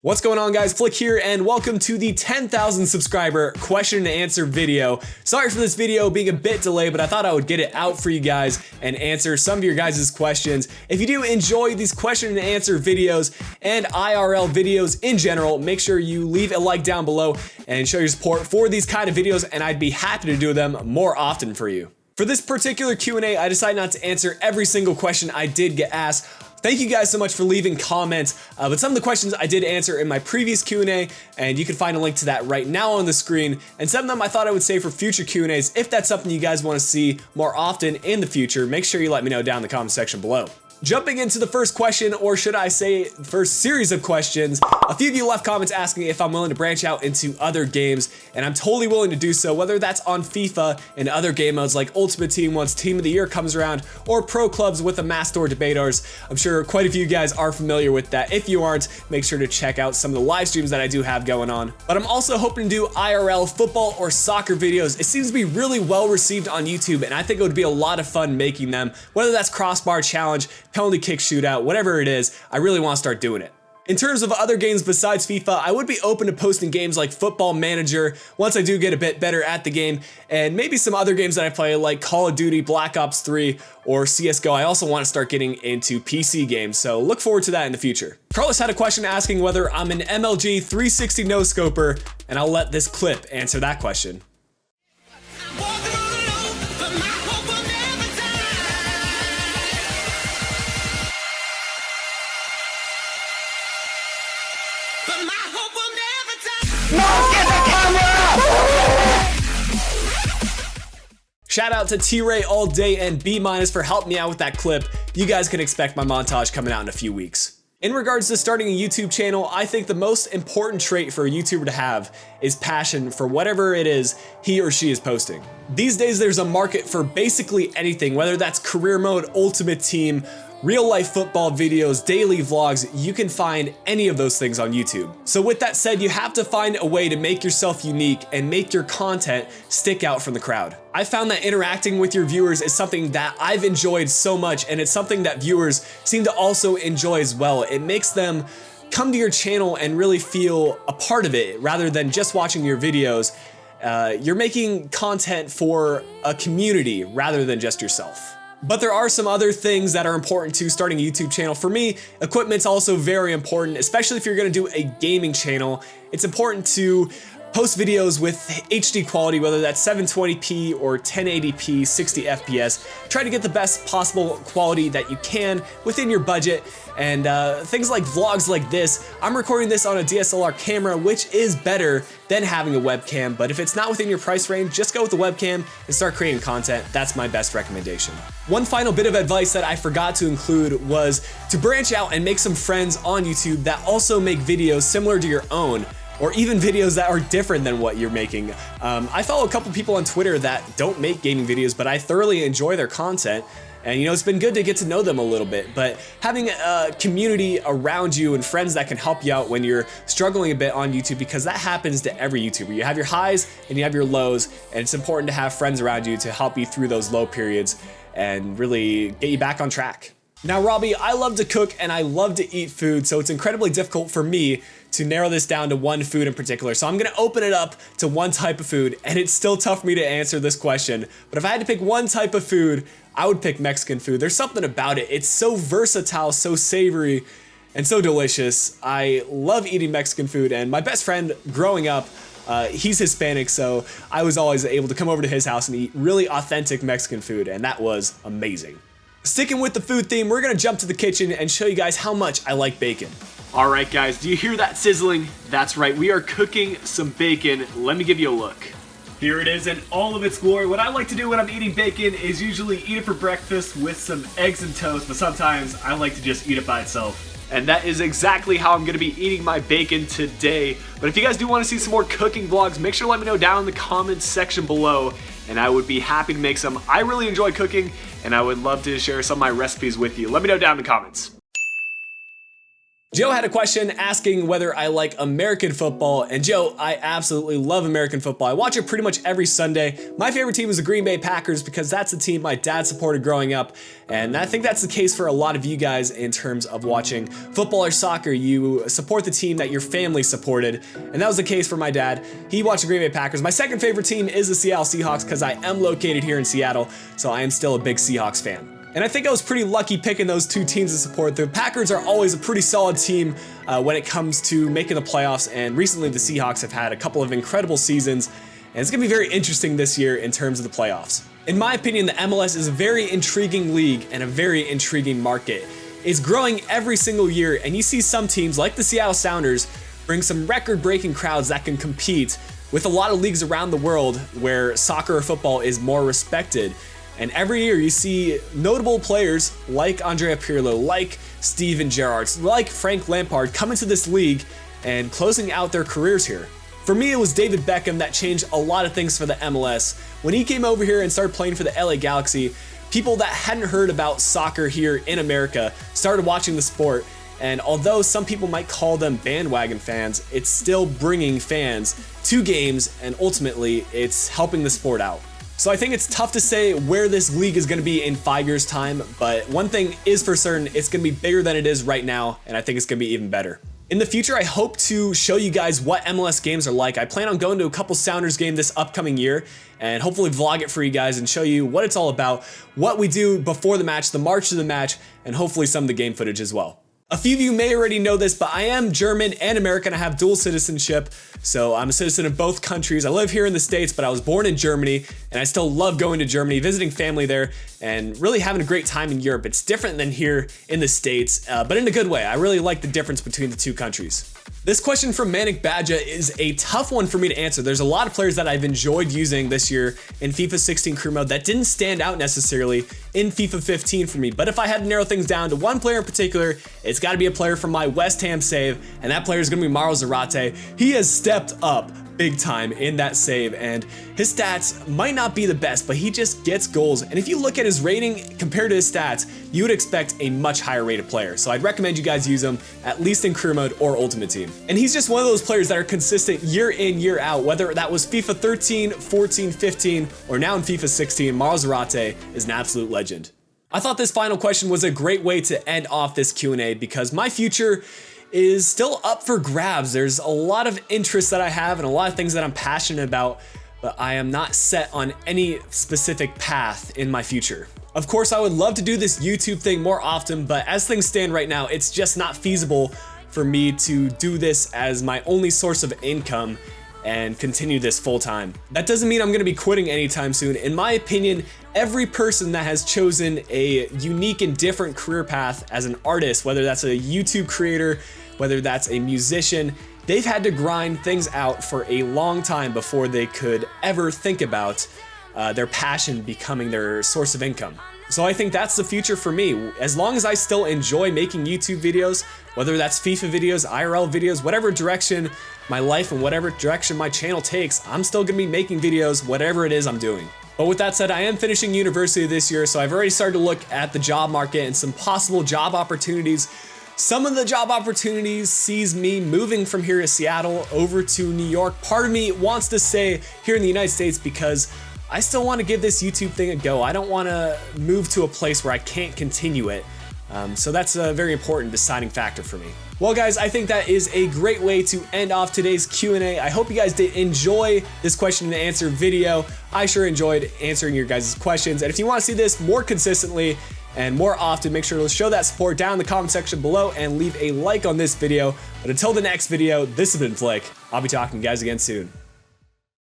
What's going on, guys? Flick here, and welcome to the 10,000 subscriber question and answer video. Sorry for this video being a bit delayed, but I thought I would get it out for you guys and answer some of your guys' questions. If you do enjoy these question and answer videos and IRL videos in general, make sure you leave a like down below and show your support for these kind of videos, and I'd be happy to do them more often for you. For this particular Q&A, I decided not to answer every single question I did get asked. Thank you guys so much for leaving comments, but some of the questions I did answer in my previous Q&A, and you can find a link to that right now on the screen, and some of them I thought I would save for future Q&As. If that's something you guys want to see more often in the future, make sure you let me know down in the comment section below. Jumping into the first question, or should I say first series of questions, a few of you left comments asking if I'm willing to branch out into other games, and I'm totally willing to do so, whether that's on FIFA and other game modes like Ultimate Team once Team of the Year comes around, or pro clubs with the Master Debaters. I'm sure quite a few of you guys are familiar with that. If you aren't, make sure to check out some of the live streams that I do have going on. But I'm also hoping to do IRL football or soccer videos. It seems to be really well received on YouTube, and I think it would be a lot of fun making them, whether that's crossbar challenge, penalty kick shootout, whatever it is. I really want to start doing it. In terms of other games besides FIFA, I would be open to posting games like Football Manager once I do get a bit better at the game, and maybe some other games that I play like Call of Duty, Black Ops 3, or CSGO. I also want to start getting into PC games, so look forward to that in the future. Carlos had a question asking whether I'm an MLG 360 no-scoper, and I'll let this clip answer that question. Shout out to T-Ray all day and B- for helping me out with that clip. You guys can expect my montage coming out in a few weeks. In regards to starting a YouTube channel, I think the most important trait for a YouTuber to have is passion for whatever it is he or she is posting. These days there's a market for basically anything, whether that's career mode, Ultimate Team, real life football videos, daily vlogs. You can find any of those things on YouTube. So with that said, you have to find a way to make yourself unique and make your content stick out from the crowd. I found that interacting with your viewers is something that I've enjoyed so much, and it's something that viewers seem to also enjoy as well. It makes them come to your channel and really feel a part of it rather than just watching your videos. You're making content for a community rather than just yourself. But there are some other things that are important to starting a YouTube channel. For me, equipment's also very important, especially if you're gonna do a gaming channel. It's important to post videos with HD quality, whether that's 720p or 1080p, 60 FPS. Try to get the best possible quality that you can within your budget. And things like vlogs like this, I'm recording this on a DSLR camera, which is better than having a webcam. But if it's not within your price range, just go with the webcam and start creating content. That's my best recommendation. One final bit of advice that I forgot to include was to branch out and make some friends on YouTube that also make videos similar to your own, or even videos that are different than what you're making. I follow a couple people on Twitter that don't make gaming videos, but I thoroughly enjoy their content. And you know, it's been good to get to know them a little bit, but having a community around you and friends that can help you out when you're struggling a bit on YouTube, because that happens to every YouTuber. You have your highs and you have your lows, and it's important to have friends around you to help you through those low periods and really get you back on track. Now, Robbie, I love to cook and I love to eat food, so it's incredibly difficult for me to narrow this down to one food in particular. So I'm gonna open it up to one type of food, and it's still tough for me to answer this question. But if I had to pick one type of food, I would pick Mexican food. There's something about it. It's so versatile, so savory, and so delicious. I love eating Mexican food, and my best friend growing up, he's Hispanic, so I was always able to come over to his house and eat really authentic Mexican food, and that was amazing. Sticking with the food theme, we're gonna jump to the kitchen and show you guys how much I like bacon. All right, guys, do you hear that sizzling? That's right, we are cooking some bacon. Let me give you a look. Here it is in all of its glory. What I like to do when I'm eating bacon is usually eat it for breakfast with some eggs and toast, but sometimes I like to just eat it by itself. And that is exactly how I'm gonna be eating my bacon today. But if you guys do wanna see some more cooking vlogs, make sure to let me know down in the comments section below, and I would be happy to make some. I really enjoy cooking, and I would love to share some of my recipes with you. Let me know down in the comments. Joe had a question asking whether I like American football, and Joe, I absolutely love American football. I watch it pretty much every Sunday. My favorite team is the Green Bay Packers because that's the team my dad supported growing up, and I think that's the case for a lot of you guys in terms of watching football or soccer. You support the team that your family supported, and that was the case for my dad. He watched the Green Bay Packers. My second favorite team is the Seattle Seahawks because I am located here in Seattle, so I am still a big Seahawks fan. And I think I was pretty lucky picking those two teams to support. The Packers are always a pretty solid team when it comes to making the playoffs, and recently the Seahawks have had a couple of incredible seasons, and it's going to be very interesting this year in terms of the playoffs. In my opinion, the MLS is a very intriguing league and a very intriguing market. It's growing every single year, and you see some teams like the Seattle Sounders bring some record-breaking crowds that can compete with a lot of leagues around the world where soccer or football is more respected. And every year you see notable players like Andrea Pirlo, like Steven Gerrard, like Frank Lampard come into this league and closing out their careers here. For me, it was David Beckham that changed a lot of things for the MLS. When he came over here and started playing for the LA Galaxy, people that hadn't heard about soccer here in America started watching the sport. And although some people might call them bandwagon fans, it's still bringing fans to games, and ultimately it's helping the sport out. So I think it's tough to say where this league is going to be in 5 years' time, but one thing is for certain, it's going to be bigger than it is right now, and I think it's going to be even better. In the future, I hope to show you guys what MLS games are like. I plan on going to a couple Sounders games this upcoming year and hopefully vlog it for you guys and show you what it's all about, what we do before the match, the march to the match, and hopefully some of the game footage as well. A few of you may already know this, but I am German and American. I have dual citizenship, so I'm a citizen of both countries. I live here in the States, but I was born in Germany, and I still love going to Germany, visiting family there, and really having a great time in Europe. It's different than here in the States, but in a good way. I really like the difference between the two countries. This question from Manic Badja is a tough one for me to answer. There's a lot of players that I've enjoyed using this year in FIFA 16 career mode that didn't stand out necessarily in FIFA 15 for me. But if I had to narrow things down to one player in particular, it's got to be a player from my West Ham save, and that player is going to be Mauro Zarate. He has stepped up big time in that save, and his stats might not be the best, but he just gets goals. And if you look at his rating compared to his stats, you would expect a much higher rated player. So I'd recommend you guys use him at least in career mode or ultimate team. And he's just one of those players that are consistent year in, year out, whether that was FIFA 13, 14, 15, or now in FIFA 16, Mauro Zarate is an absolute legend. I thought this final question was a great way to end off this Q&A because my future is still up for grabs. There's a lot of interests that I have and a lot of things that I'm passionate about, but I am not set on any specific path in my future. Of course, I would love to do this YouTube thing more often, but as things stand right now, it's just not feasible for me to do this as my only source of income and continue this full time. That doesn't mean I'm gonna be quitting anytime soon. In my opinion, every person that has chosen a unique and different career path as an artist, whether that's a YouTube creator, whether that's a musician, they've had to grind things out for a long time before they could ever think about their passion becoming their source of income. So I think that's the future for me. As long as I still enjoy making YouTube videos, whether that's FIFA videos, IRL videos, whatever direction my life and whatever direction my channel takes, I'm still gonna be making videos, whatever it is I'm doing. But with that said, I am finishing university this year, so I've already started to look at the job market and some possible job opportunities. Some of the job opportunities sees me moving from here to Seattle over to New York. Part of me wants to stay here in the United States because I still want to give this YouTube thing a go. I don't want to move to a place where I can't continue it. So that's a very important deciding factor for me. Well guys, I think that is a great way to end off today's Q&A. I hope you guys did enjoy this question and answer video. I sure enjoyed answering your guys' questions. And if you want to see this more consistently and more often, make sure to show that support down in the comment section below and leave a like on this video. But until the next video, this has been Flick. I'll be talking to you guys again soon.